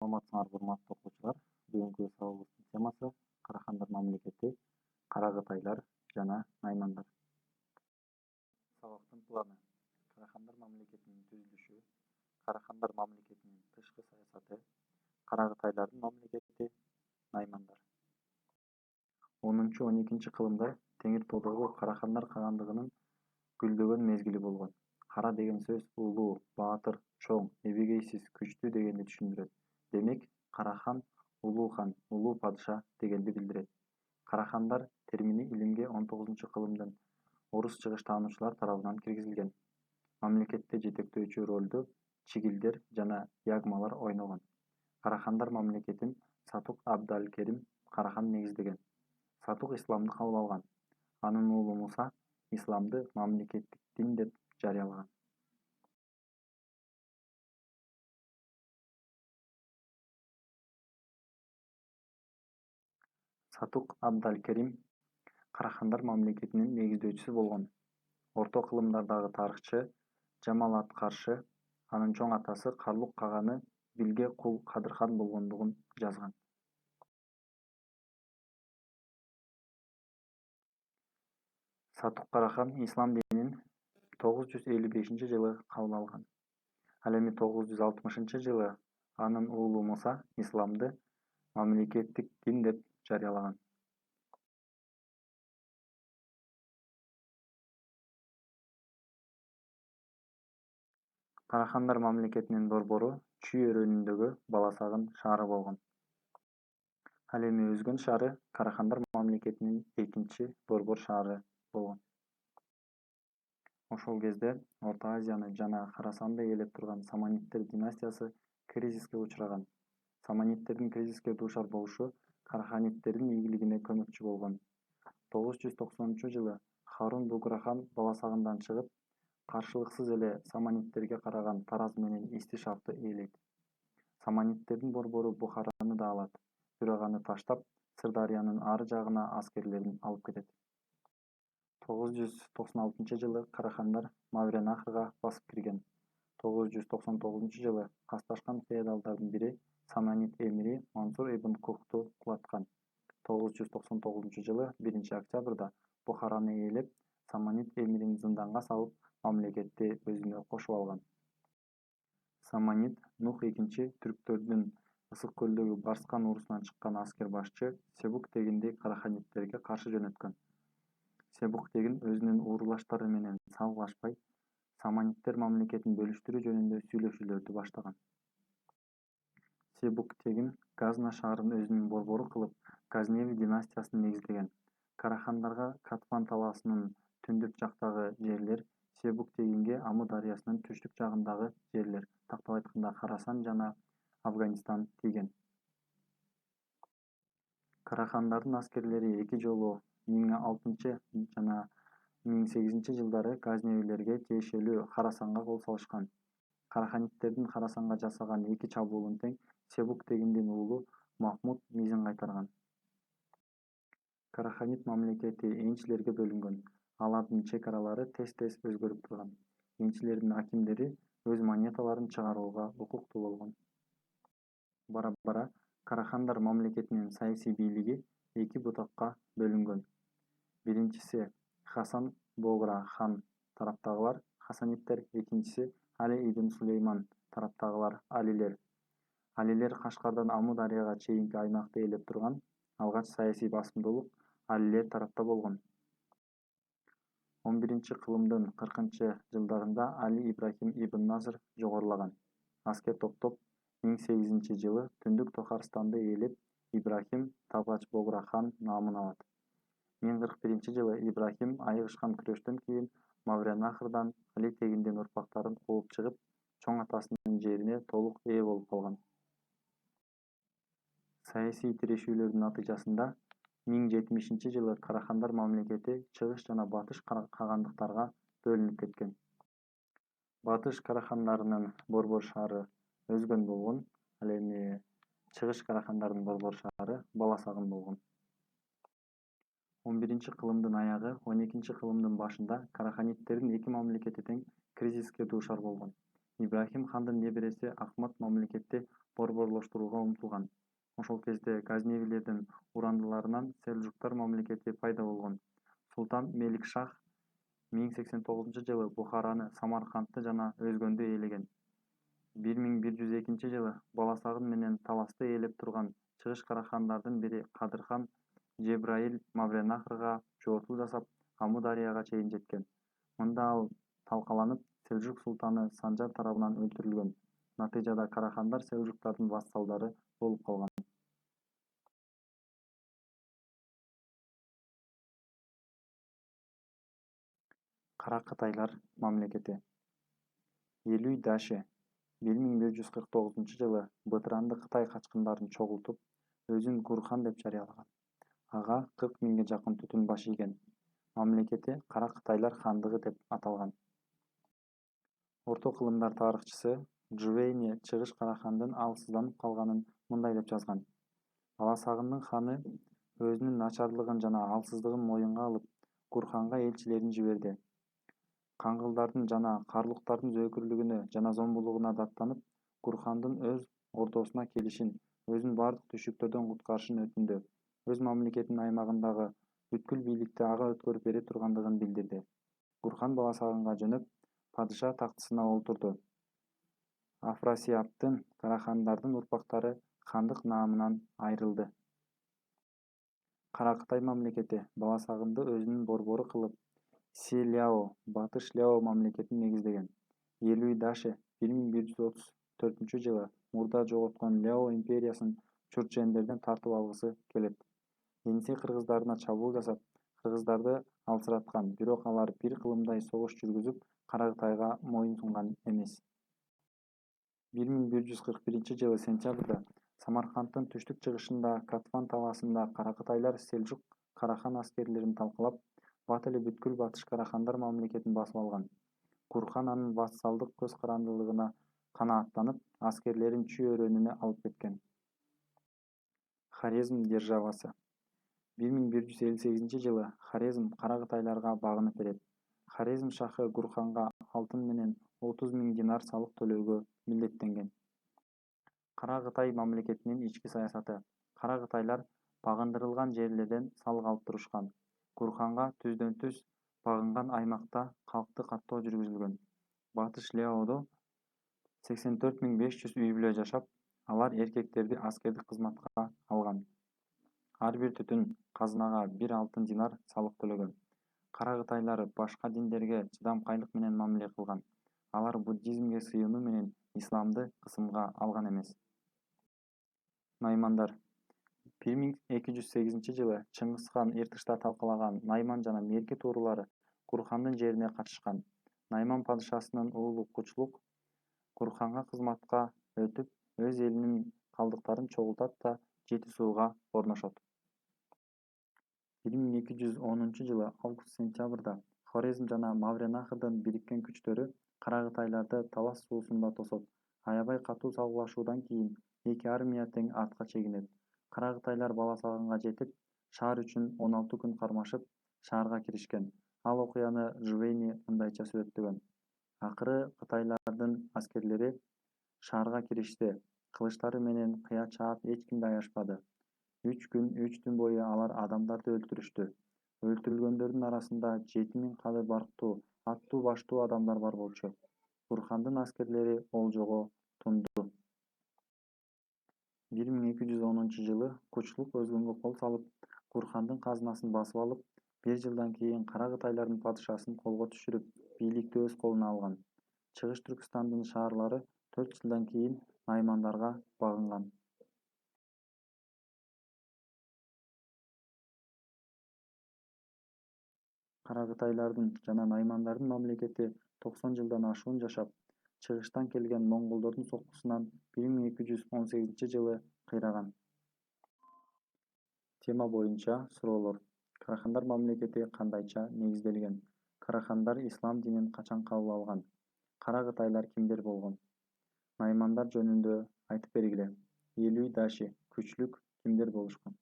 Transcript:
Саламатсыңарбы урматтуу окуучулар. Бүгүнкү сабагыбыздын темасы Карахандар мамлекети, Карагытайлар жана Наймандар. Сабактын планы: Карахандар мамлекетинин түзүлүшү, Карахандар мамлекетинин тышкы саясаты, Карагытайлардын мамлекети, Наймандар. 10-12 кылымда Теңир Тоодогу Карахандар кагандыгынын гүлдөгөн мезгили болгон. Кара деген сөз улуу, баатыр, чоң, эбегейсиз, күчтүү дегенди түшүндүрөт. Демек, Карахан улуу хан, улуу падыша дегенди билдирет. Карахандар термини илимге 19-кылымдын орус чыгыштаануучулар тарабынан киргизилген. Мамлекетте жетектөөчү ролду чигилдер жана ягмалар ойногон. Карахандар мамлекетин Сатук Абд-аль-Керим Карахан негиздеген. Сатук исламды кабыл алган. Анын уулу Муса исламды мамлекеттик дин деп жарыялаган. Сатук Абд-аль-Керим Карахандар мамлекетинин негиздөөчүсү болгон. Орто кылымдардагы тарыхчы Жамал ат-Каршы анын чоң атасы Карлук каганы Билге кул Кадырхан болгондугун жазган. Сатук Карахан ислам динин 955-жылы кабыл алган. Ал эми 960-жылы анын уулу Муса исламды мамлекеттик дин деп жарыялаган. Карахандар мамлекетинин борбору Чүй өрөөнүндөгү Баласагын шаары болгон. Ал эми Өзгөн шаары Карахандар мамлекетинин экинчи борбор шаары болгон. Ошол кезде Орто Азияны жана Харасанды ээлеп турган Саманиттер династиясы кризиске учураган. Саманиттердин кризиске дуушар болушу Караханиттердин ийгилигине көмөкчү болгон. 990-жылы Харун Буграхан Баласагындан чыгып, каршылыксыз эле Саманиттерге караган Тараз менен Истишапты ээлейт. Саманиттердин борбору Бухараны да алат, бирок аны таштап, Сырдарыянын ары жагына аскерлерин алып кетет. 996-жылы Карахандар Мавренахрга басып кирген. 999-жылы касташкан феодалдардын бири Саманит эмири Мансур ибн Кухту кулаткан. 999-жылы 1-октябрда Бухараны ээлеп, Саманит эмирин зынданга салып, мамлекетти өзүнө кошуп алган. Саманит Нух экинчи түрктөрдүн Ысык көлдөгү Барскан урусунан чыккан аскер башчы Себук тегинди Караханиттерге каршы жөнөткөн. Себук тегин өзүнүн уурулаштары менен салгылашпай, Саманиттер мамлекетин бөлүштүрүү жөнүндө сүйлөшүүлөрдү баштаган. Себук тегин Газна шаарын өзүнүн борбору кылып, Газневи династиясын негиздеген. Карахандарга Катман талаасынын түндүк жактагы жерлер, Себук тегинге Аму дарыясынын түштүк жагындагы жерлер, тактап айтканда Харасан жана Афганистан тийген. Карахандардын аскерлери эки жолу 1006 жана 1008-жылдары Газневилерге тиешелүү Харасанга кол салышкан. Караханиттердин Харасанга жасаган эки чабуулун тең Себук тегиндин уулу Махмуд мизин кайтарган. Караханит мамлекети энчилерге бөлүнгөн. Алардын чек аралары тез-тез өзгөрүп турган. Энчилердин акимдери өз монеталарын чыгарууга укуктуу болгон. Бара-бара Карахандар мамлекетинин саясий бийлиги эки бутакка бөлүнгөн. Биринчиси Хасан Богра хан тараптагылар Хасаниттер, экинчиси Али ибн Сулейман тараптагылар Алилер. Алилер Кашкардан Аму дарыяга чейинки аймакты ээлеп турган. Алгач саясий басымдуулук Алилер тарапта болгон. 11-кылымдын 40-жылдарында Али Ибрахим ибн Наср жогорулаган. Аскер топтоп 1008-жылы түндүк Тохарстанды ээлеп, Ибрахим Табгач Богра хан наамын алат. 1041-жылы Ибрахим айыгышкан күрөштөн кийин Мавренахрдан Али тегиндин урпактарын кууп чыгып, чоң атасынын жерине толук ээ болуп калган. Саясий тирешүүлөрдүн натыйжасында 1070-жылы Карахандар мамлекети чыгыш жана батыш кагандыктарга бөлүнүп кеткен. Батыш Карахандарынын борбор шаары Өзгөн болгон, ал эми чыгыш Карахандардын борбор шаары Баласагын болгон. 11-кылымдын аягы, 12-кылымдын башында Караханиттердин эки мамлекети тең кризиске дуушар болгон. Ибрахим хандын небереси Ахмад мамлекетти борборлоштурууга Меликшах 1089-жылы Бухараны, Самаркандты жана өзгөндү ээлеген. 1102-жылы Баласагын менен таласты ээлеп турган чыгыш карахандардын бири Кадырхан Жебраил Мавренахрга жортуу жасап, Амударияга чейин жеткен. Мында ал талкаланып, Селжук султаны Санжар тарабынан өлтүрүлгөн. Натыйжада карахандар селжуктардын вассалдары болуп калган. Кара Кытайлар мамлекети. Элүй Даши 1149-жылы Бытыранды Кытай качкындарын чогултуп, өзүн Гурхан деп жарыялаган. Ага 40 000ге жакын түтүн баш ийген. Мамлекети Кара Кытайлар хандыгы деп аталган. Орто кылымдар тарыхчысы Джувейни чыгыш карахандын алсызданып калганын мындай деп жазган. Баласагындын ханы өзүнүн начарлыгын жана алсыздыгын моюнга алып, Гурханга элчилерин жиберди. Каңгылдардын жана карлуктардын зөөкүрлүгүнө жана зомбулугуна даттанып, Гурхандын өз ордосуна келишин, өзүн бардык түшүктөрдөн куткарышын өтүндү. Өз мамлекетинин аймагындагы бүткүл бийликти ага өткөрүп бере тургандыгын билдирди. Гурхан Баласагынга жөнөп, падыша тактысына олтурду. Афрасияптын карахандардын урпактары хандык наамынан айрылды. Кара Кытай мамлекети Баласагынды өзүнүн борбору кылып, Си Ляо, Батыш Ляо мамлекетин негиздеген. Элүй Даши 1134-жылы мурда жоготкон Ляо империясын чурчендерден тартып алгысы келет. Енисей кыргыздарына чабуул жасап, кыргыздарды алсыраткан, бирок алар бир кылымдай согуш жүргүзүп, Кара Кытайга моюн сунган эмес. 1141-жылы сентябрда Самаркандтын түштүк-чыгышында Катван талаасында Кара Кытайлар Селжук Карахан аскерлерин талкалап, бат эле бүткүл Батыш Карахандар мамлекетин басып алган. Гурхан анын вассалдык көз карандылыгына канааттанып, аскерлерин Чүй өрөөнүнө алып кеткен. Хорезм державасы. 1158-жылы Хорезм Кара Кытайларга багынып берет. Хорезм шахы Гурханга алтын менен 30 000 динар салык төлөөгө милдеттенген. Кара Кытай мамлекетинин ички саясаты. Кара Кытайлар багындырылган жерлерден салык алып турушкан. Гурханга түздөн-түз багынган аймакта калкты каттоо жүргүзүлгөн. Батыш Ляодо 84 500 үй-бүлө жашап, алар эркектерди аскердик кызматка алган. Ар бир түтүн казынага 1 алтын динар салык төлөгөн. Кара Кытайлар башка диндерге чыдамкайлык менен мамиле кылган. Алар буддизмге сыйынуу менен исламды кысымга алган эмес. Наймандар. 1208-жылы Чыңгызхан Иртышта талкалаган Найман жана Мерке туурулары Гурхандын жерине качышкан. Найман падышасынын уулу Кучлук Гурханга кызматка өтүп, өз элинин калдыктарын чогултат да Жети сууга орношот. 1210-жылы август-сентябрда Хорезм жана Мавренахрдын бириккен күчтөрү Кара Кытайларды Талас суусунда тосот. Аябай катуу салгылашуудан кийин эки армия тең артка чегинет. Кара Кытайлар Баласагынга жетип, шаар үчүн 16 күн кармашып, шаарга киришкен. Ал окуяны Жувейни мындайча сүрөттөгөн. Акыры Кытайлардын аскерлери шаарга киришти. Кылычтары менен кыя чаап эч кимди аяшпады. 3 күн 3 түн бою алар адамдарды өлтүрүштү. Өлтүрүлгөндөрдүн арасында 7000 кады барктуу, аттуу баштуу адамдар бар болчу. Гурхандын аскерлери олжого тунду. 1210-жылы Кучлук өзгөнгө кол салып, Гурхандын казынасын басып алып, 1 жылдан кийин Кара Кытайлардын падышасын колго түшүрүп, бийликти өз колуна алган. Чыгыш Түркстандын шаарлары 4 жылдан кийин Наймандарга багынган. Кара Кытайлардын жана Наймандардын мамлекети 90 жылдан ашуун жашап, чыгыштан келген монголдордун соккусунан 1218-жылы кыйраган. Тема боюнча суроолор. Карахандар мамлекети кандайча негизделген? Карахандар ислам динин качан кабыл алган? Кара Кытайлар кимдер болгон? Наймандар жөнүндө айтып бергиле. Элүй Даши, күчлүк кимдер болушкан?